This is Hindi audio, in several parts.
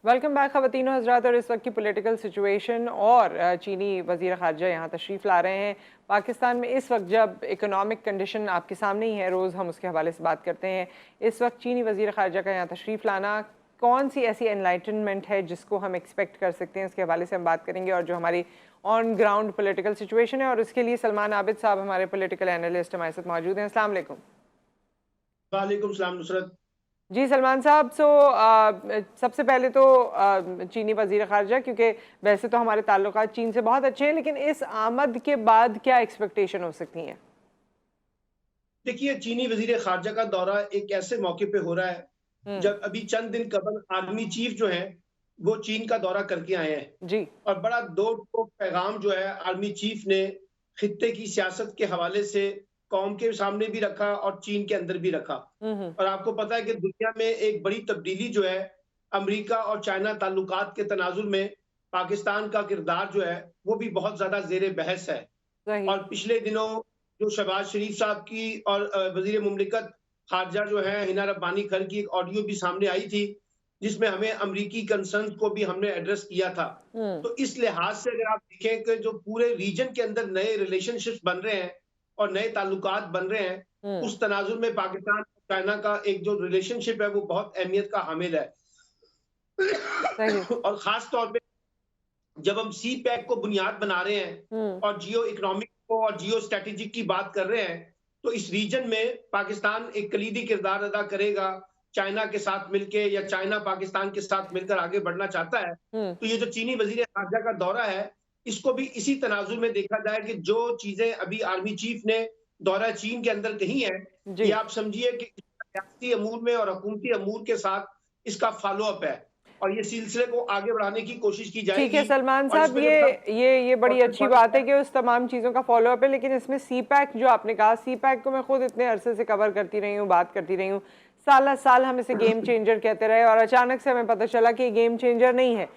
वेलकम बैक ख़वातीन और हज़रात। और इस वक्त की पॉलिटिकल सिचुएशन और चीनी वज़ीर ख़ारजा यहाँ तशरीफ़ ला रहे हैं पाकिस्तान में। इस वक्त जब इकोनॉमिक कंडीशन आपके सामने ही है, रोज़ हम उसके हवाले से बात करते हैं। इस वक्त चीनी वज़ीर ख़ारजा का यहाँ तशरीफ़ लाना कौन सी ऐसी एनलाइटनमेंट है जिसको हम एक्सपेक्ट कर सकते हैं, उसके हवाले से हम बात करेंगे। और जो हमारी ऑन ग्राउंड पॉलिटिकल सिचुएशन है, और उसके लिए सलमान आबिद साहब हमारे पॉलिटिकल एनालिस्ट हमारे साथ मौजूद हैं। अस्सलाम वालेकुम। वालेकुम सलाम नुसरत। जी सलमान साहब, सबसे पहले तो चीनी वज़ीर ख़ारजा, क्योंकि वैसे तो हमारे ताल्लुकात चीन से बहुत अच्छे हैं, लेकिन इस आमद के बाद क्या एक्सपेक्टेशन हो सकती हैं? देखिए, चीनी वजीर खारजा का दौरा एक ऐसे मौके पे हो रहा है हम्म। जब अभी चंद दिन कबल आर्मी चीफ जो है वो चीन का दौरा करके आए हैं। जी। और बड़ा दो टोक पैगाम जो है आर्मी चीफ ने खित्ते की सियासत के हवाले से कौम के सामने भी रखा और चीन के अंदर भी रखा। हम्म। और आपको पता है कि दुनिया में एक बड़ी तब्दीली जो है अमेरिका और चाइना ताल्लुकात के तनाजुर में पाकिस्तान का किरदार जो है वो भी बहुत ज्यादा जेर बहस है। सही। और पिछले दिनों जो शहबाज शरीफ साहब की और वजीर मुमलिकत खारजा जो है हिना रब्बानी खर की एक ऑडियो भी सामने आई थी जिसमें हमें अमरीकी कंसर्न को भी हमने एड्रेस किया था। हम्म। तो इस लिहाज से अगर आप देखें कि जो पूरे रीजन के अंदर नए रिलेशनशिप्स बन रहे हैं और नए ताल्लुकात बन रहे हैं, हम्म। उस तनाजुर में पाकिस्तान और चाइना का एक जो रिलेशनशिप है वो बहुत अहमियत का हामिल है। सही। और खास तौर पे जब हम सी पैक को बुनियाद बना रहे हैं हम्म। और जियो इकोनॉमिक को और जियो स्ट्रेटेजिक की बात कर रहे हैं, तो इस रीजन में पाकिस्तान एक कलीदी किरदार अदा करेगा चाइना के साथ मिलके, या चाइना पाकिस्तान के साथ मिलकर आगे बढ़ना चाहता है। हम्म। तो ये जो चीनी वजीर खारजा का दौरा है, इसको भी इसी तनाजुर में देखा जाए कि जो चीजें अभी आर्मी चीफ ने दौरा चीन के अंदर कही है, जी। ये आप समझिए कि सियासी अमूर में और हुकूमती अमूर के साथ इसका फॉलो अप है और ये सिलसिले को आगे बढ़ाने की कोशिश की ठीक है जाएगी। सलमान और साहब, इसमें जो ये बड़ी सबसे अच्छी बात है बड़ा कि उस तमाम चीज़ों का फॉलोअप है, लेकिन इसमें सी पैक जो आपने कहा, सी पैक को मैं खुद इतने अरसे से कवर करती रही हूँ, बात करती रही हूँ। साल साल हम इसे गेम चेंजर कहते रहे और अचानक से हमें पता चला कि ये गेम चेंजर नहीं है।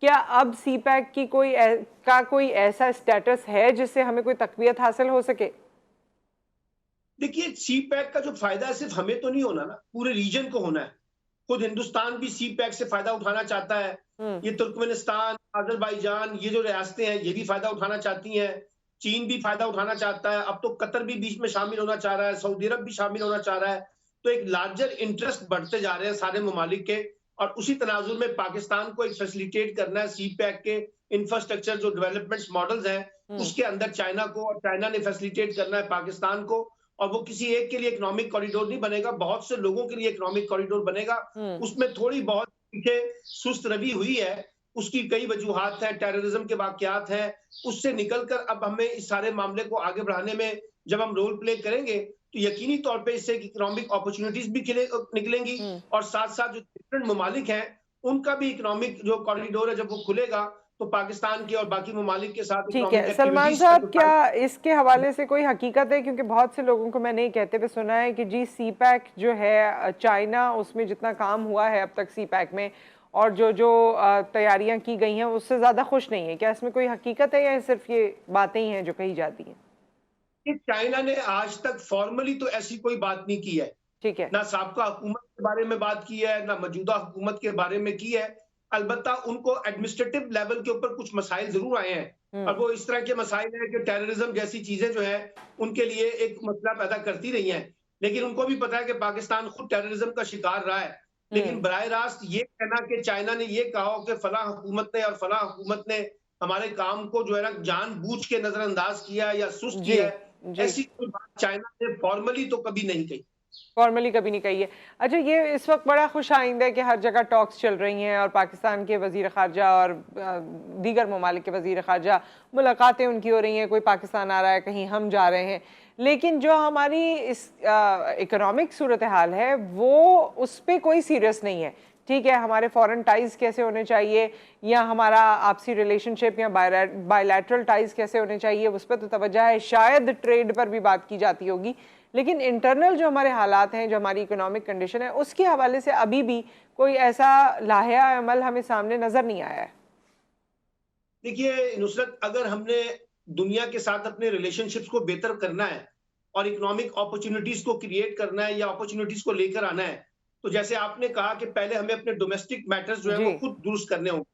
क्या अब सी पैक की कोई ऐसा स्टेटस है जिससे हमें कोई तकवीत हासिल हो सके? देखिए, सी पैक का जो फायदा है सिर्फ हमें तो नहीं होना ना, पूरे रीजन को होना है। खुद हिंदुस्तान भी सी पैक से फायदा उठाना चाहता है। हम्म। ये तुर्कमेनिस्तान, अजरबैजान, ये जो रियासतें हैं ये भी फायदा उठाना चाहती हैं। चीन भी फायदा उठाना चाहता है। अब तो कतर भी बीच में शामिल होना चाह रहा है, सऊदी अरब भी शामिल होना चाह रहा है। तो एक लार्जर इंटरेस्ट बढ़ते जा रहे हैं सारे ममालिक के। और उसी तनाजुर में पाकिस्तान को एक फैसिलिटेट करना है सी पैक के इंफ्रास्ट्रक्चर जो डेवलपमेंट मॉडल्स हैं हम्म। उसके अंदर चाइना को, और चाइना ने फैसिलिटेट करना है पाकिस्तान को। और वो किसी एक के लिए इकोनॉमिक कॉरिडोर नहीं बनेगा, बहुत से लोगों के लिए इकोनॉमिक कॉरिडोर बनेगा। हम्म। उसमें थोड़ी बहुत पीछे सुस्त रवि हुई है, उसकी कई वजूहात हैं, टेररिज्म के वाकयात हैं। उससे निकलकर अब हमें इस सारे मामले को आगे बढ़ाने में जब हम रोल प्ले करेंगे तो यकीनी तौर पे इससे इकोनॉमिक अपॉर्चुनिटीज भी निकलेंगी। हम्म। और साथ साथ जो डिफरेंट ममालिक हैं उनका भी इकोनॉमिक जो कॉरिडोर है जब वो खुलेगा तो पाकिस्तान के और बाकी ममालिक के साथ ठीक इकोनॉमिक है सलमान एक्टिविटीज का साहब, जो क्या इसके हवाले से कोई हकीकत है? क्योंकि बहुत से लोगों को मैंने ये कहते हुए सुना है कि जी सी पैक जो है चाइना, उसमें जितना काम हुआ है अब तक सी पैक में, और जो जो तैयारियां की गई हैं उससे ज़्यादा खुश नहीं है। क्या इसमें कोई हकीकत है या सिर्फ ये बातें ही हैं जो कही जाती हैं? कि चाइना ने आज तक फॉर्मली तो ऐसी कोई बात नहीं की है, ठीक है। ना साबका हुकूमत के बारे में बात की है, ना मौजूदा हुकूमत के बारे में की है। अलबत्ता उनको एडमिनिस्ट्रेटिव लेवल के ऊपर कुछ मसाइल जरूर आए हैं। और हम्म। वो इस तरह के मसाइल हैं कि टेररिज्म जैसी चीजें जो है उनके लिए एक मसला पैदा करती रही हैं। लेकिन उनको भी पता है कि पाकिस्तान खुद टेररिज्म का शिकार रहा है। लेकिन हम्म। बराह रास्त ये कहना कि चाइना ने ये कहा हो कि फलां हुकूमत ने और फलां हुकूमत ने हमारे काम को जो है ना जानबूझ के नजरअंदाज किया या सुस्त जी। किया है, जी। ऐसी कोई बात चाइना ने फॉर्मली तो कभी नहीं कही। फॉर्मली कभी नहीं कही है। अच्छा, ये इस वक्त बड़ा खुश आइंदा है कि हर जगह टॉक्स चल रही हैं और पाकिस्तान के वज़ीर ख़ारजा और दीगर ममालिक के वज़ीर ख़ारजा मुलाकातें उनकी हो रही हैं, कोई पाकिस्तान आ रहा है, कहीं हम जा रहे हैं। लेकिन जो हमारी इस इकोनॉमिक सूरत हाल है वो उस पर कोई सीरियस नहीं है। ठीक है, हमारे फॉरेन टाइज़ कैसे होने चाहिए या हमारा आपसी रिलेशनशिप या बायलैटरल टाइज़ कैसे होने चाहिए उस पर तो तवज्जो है, शायद ट्रेड पर भी बात की जाती होगी। लेकिन इंटरनल जो हमारे हालात हैं, जो हमारी इकोनॉमिक कंडीशन है, उसके हवाले से अभी भी कोई ऐसा लाहिया अमल हमें सामने नजर नहीं आया है। देखिए नुसरत, अगर हमने दुनिया के साथ अपने रिलेशनशिप्स को बेहतर करना है और इकोनॉमिक अपॉर्चुनिटीज को क्रिएट करना है या अपॉर्चुनिटीज को लेकर आना है, तो जैसे आपने कहा कि पहले हमें अपने डोमेस्टिक मैटर्स जो है जी वो खुद दुरुस्त करने होंगे।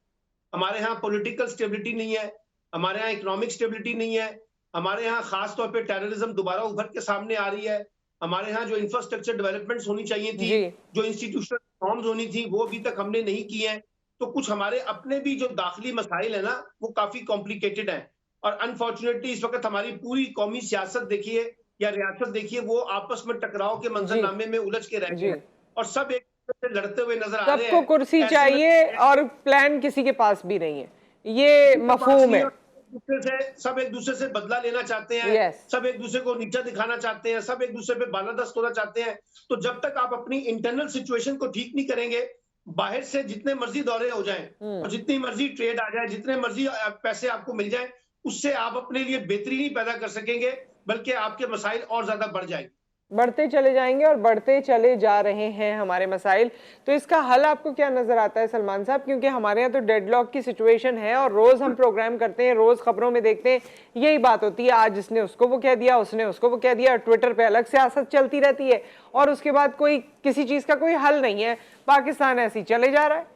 हमारे यहाँ पॉलिटिकल स्टेबिलिटी नहीं है, हमारे यहाँ इकोनॉमिक स्टेबिलिटी नहीं है, हमारे यहाँ खास तौर पे टेररिज्म दोबारा उभर के सामने आ रही है, हमारे यहाँ जो इंफ्रास्ट्रक्चर डेवलपमेंट्स होनी चाहिए थी, जी जो इंस्टीट्यूशनल रिफॉर्म्स होनी थी, वो अभी तक हमने नहीं की हैं। तो कुछ हमारे अपने भी जो दाखिली मसाइल है ना, वो काफी कॉम्प्लिकेटेड हैं। और अनफॉर्चुनेटली इस वक्त हमारी पूरी कौमी सियासत देखिए या रियासत देखिए, वो आपस में टकराव के जी मंजरनामे में उलझ के रह गए जी हैं और सब एक दूसरे से लड़ते हुए नजर आ रहे सबको हैं। कुर्सी ऐसे में चाहिए और प्लान किसी के पास भी नहीं है, ये किसी के पास मफहूम नहीं है। है और सब एक दूसरे से बदला लेना चाहते हैं, यस सब एक दूसरे को नीचा दिखाना चाहते हैं, सब एक दूसरे पे बालादस्त होना चाहते हैं। तो जब तक आप अपनी इंटरनल सिचुएशन को ठीक नहीं करेंगे, बाहर से जितने मर्जी दौरे हो जाएं और जितनी मर्जी ट्रेड आ जाए, जितने मर्जी पैसे आपको मिल जाए, उससे आप अपने लिए बेहतरी नहीं पैदा कर सकेंगे, बल्कि आपके मसाइल और ज्यादा बढ़ जाएंगे। बढ़ते चले जाएंगे और बढ़ते चले जा रहे हैं हमारे मसाइल। तो इसका हल आपको क्या नजर आता है सलमान साहब? क्योंकि हमारे यहाँ तो डेडलॉक की सिचुएशन है और रोज हम प्रोग्राम करते हैं, रोज खबरों में देखते हैं, यही बात होती है, आज इसने उसको वो कह दिया, उसने उसको वो कह दिया, ट्विटर पे अलग सियासत चलती रहती है और उसके बाद कोई किसी चीज का कोई हल नहीं है। पाकिस्तान ऐसे ही चले जा रहा है।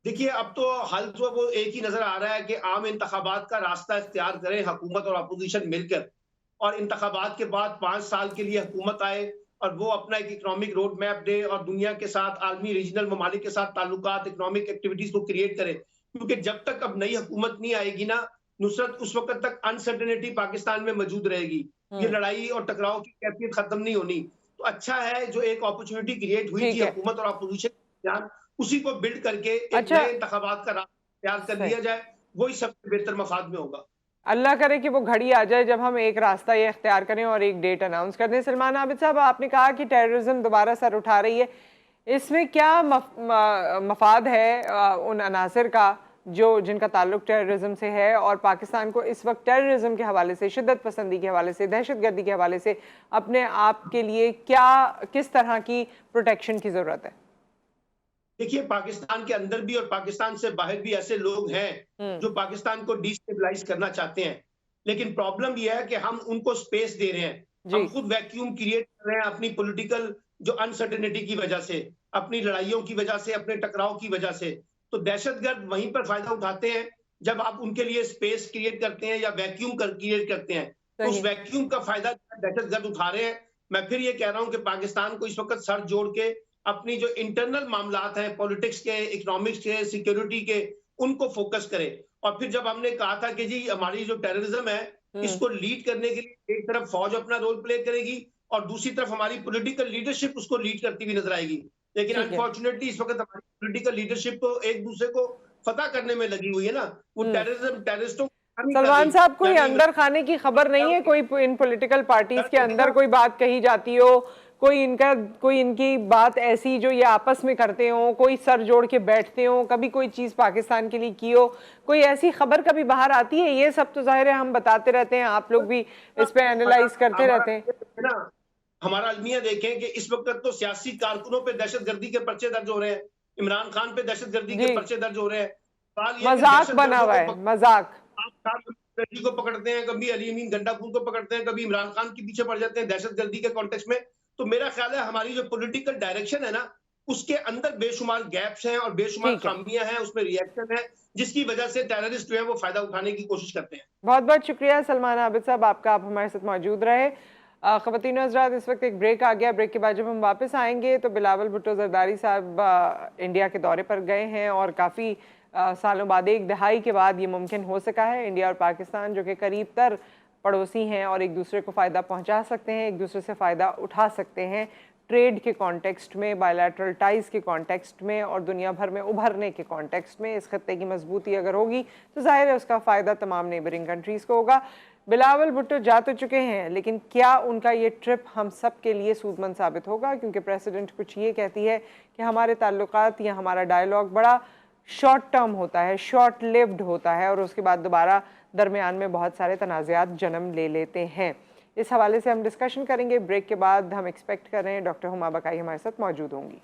देखिए, अब तो हल जो वो एक ही नजर आ रहा है कि आम इंतखाबात का रास्ता इख्तियार करें हुकूमत और अपोजिशन मिलकर, और इंतखाबात के बाद 5 साल के लिए हुकूमत आए और वो अपना एक इकोनॉमिक रोड मैप दे और दुनिया के साथ, आलमी रीजनल ममालिक के साथ ताल्लुकात, इकोनॉमिक एक्टिविटीज को क्रिएट करे। क्योंकि जब तक अब नई हुकूमत नहीं आएगी ना नुसरत, उस वक्त तक अनसर्टेनिटी पाकिस्तान में मौजूद रहेगी। ये लड़ाई और टकराव की कैफियत खत्म नहीं होनी। तो अच्छा है जो एक अपॉर्चुनिटी क्रिएट हुई थी ठीक है। हुकूमत और अपोजिशन, उसी को बिल्ड करके एक अच्छा, नए इंतखाबात का रास्ता तैयार कर सही। लिया जाए, वही सबसे बेहतर मफाद में होगा। अल्लाह करे कि वो घड़ी आ जाए जब हम एक रास्ता ये इख्तियार करें और एक डेट अनाउंस कर दें। सलमान आबिद साहब, आपने कहा कि टेररिज्म दोबारा सर उठा रही है, इसमें क्या मफाद है उन अनासर का जो जिनका ताल्लुक टेररिज्म से है, और पाकिस्तान को इस वक्त टेररिज्म के हवाले से, शिद्दत पसंदी के हवाले से, दहशतगर्दी के हवाले से अपने आप के लिए क्या, किस तरह की प्रोटेक्शन की ज़रूरत है? देखिए, पाकिस्तान के अंदर भी और पाकिस्तान से बाहर भी ऐसे लोग हैं जो पाकिस्तान को डिस्टेबलाइज करना चाहते हैं, लेकिन प्रॉब्लम यह है कि हम उनको स्पेस दे रहे हैं। जी हम खुद वैक्यूम क्रिएट कर रहे हैं अपनी पॉलिटिकल जो अनसर्टेनिटी की वजह से, अपनी लड़ाइयों की वजह से, अपने टकराव की वजह से। तो दहशतगर्द वहीं पर फायदा उठाते हैं जब आप उनके लिए स्पेस क्रिएट करते हैं या वैक्यूम क्रिएट करते हैं। तो उस सही। वैक्यूम का फायदा दहशतगर्द उठा रहे हैं। मैं फिर ये कह रहा हूं कि पाकिस्तान को इस वक्त सर जोड़ के अपनी जो इंटरनल मामलात हैं, पॉलिटिक्स के, इकोनॉमिक्स के, सिक्योरिटी के, उनको फोकस करे। और फिर जब हमने कहा था कि जी हमारी जो टेररिज्म है, इसको लीड करने के लिए एक तरफ फौज अपना रोल प्ले करेगी और दूसरी तरफ हमारी पॉलिटिकल लीडरशिप उसको लीड करती हुई नजर आएगी। लेकिन ठीक है। अनफॉर्चुनेटली इस वक्त हमारी पॉलिटिकल लीडरशिप तो एक दूसरे को फतह करने में लगी हुई है ना, वो टेररिस्टों को नहीं कर सलमान रही। साहब, कोई यानी अंदर खाने की खबर नहीं है? कोई इन पॉलिटिकल पार्टीज के अंदर कोई बात कही जाती हो, कोई इनकी बात ऐसी जो ये आपस में करते हो, कोई सर जोड़ के बैठते हो, कभी कोई चीज पाकिस्तान के लिए की हो, कोई ऐसी खबर कभी बाहर आती है? ये सब तो जाहिर है हम बताते रहते हैं, आप लोग भी इस पे एनालाइज करते रहते हैं। ना, हमारा अलमिया देखें कि इस वक्त तो सियासी कारकुनों पे दहशतगर्दी के पर्चे दर्ज हो रहे हैं, इमरान खान पे दहशतगर्दी के जी, पर्चे दर्ज हो रहे हैं। सवाल ये है कि मजाक बना दहशतगर्दों हुआ को है, मजाक। आप खान को पकड़ते हैं, कभी अली अमीन गंडापुर को पकड़ते हैं, कभी इमरान खान के पीछे पड़ जाते हैं दहशतगर्दी के कॉन्टेक्स्ट में। तो मेरा ख्याल है हमारी जो पॉलिटिकल डायरेक्शन है ना, उसके अंदर बेशुमार गैप्स हैं और बेशुमार ठीक है, खामियां हैं, उसमें रिएक्शन है, जिसकी वजह से टेररिस्ट जो है वो फायदा उठाने की कोशिश करते हैं। बहुत बहुत शुक्रिया सलमान आबिद साहब आपका, आप हमारे साथ मौजूद रहे। ख़वातीन हज़रात, इस वक्त एक ब्रेक आ गया। ब्रेक के बाद जब हम वापस आएंगे तो बिलावल भुट्टो ज़रदारी साहब इंडिया के दौरे पर गए हैं और काफ़ी सालों बाद, एक दहाई के बाद ये मुमकिन हो सका है। इंडिया और पाकिस्तान जो कि करीब तर पड़ोसी हैं और एक दूसरे को फ़ायदा पहुंचा सकते हैं, एक दूसरे से फ़ायदा उठा सकते हैं, ट्रेड के कॉन्टेक्स्ट में, बायलैटरल टाइज़ के कॉन्टेक्स्ट में और दुनिया भर में उभरने के कॉन्टेक्स्ट में। इस खत्ते की मजबूती अगर होगी तो जाहिर है उसका फ़ायदा तमाम नेबरिंग कंट्रीज़ को होगा। बिलावल भुट्टो जा तो चुके हैं, लेकिन क्या उनका ये ट्रिप हम सब के लिए सूदमंद साबित होगा? क्योंकि प्रेसिडेंट कुछ ये कहती है कि हमारे ताल्लुकात या हमारा डायलॉग बड़ा शॉर्ट टर्म होता है, शॉर्ट लिव्ड होता है और उसके बाद दोबारा दरमियान में बहुत सारे तनाज़ात जन्म ले लेते हैं। इस हवाले से हम डिस्कशन करेंगे ब्रेक के बाद। हम एक्सपेक्ट कर रहे हैं डॉक्टर हुमा बकाई हमारे साथ मौजूद होंगी।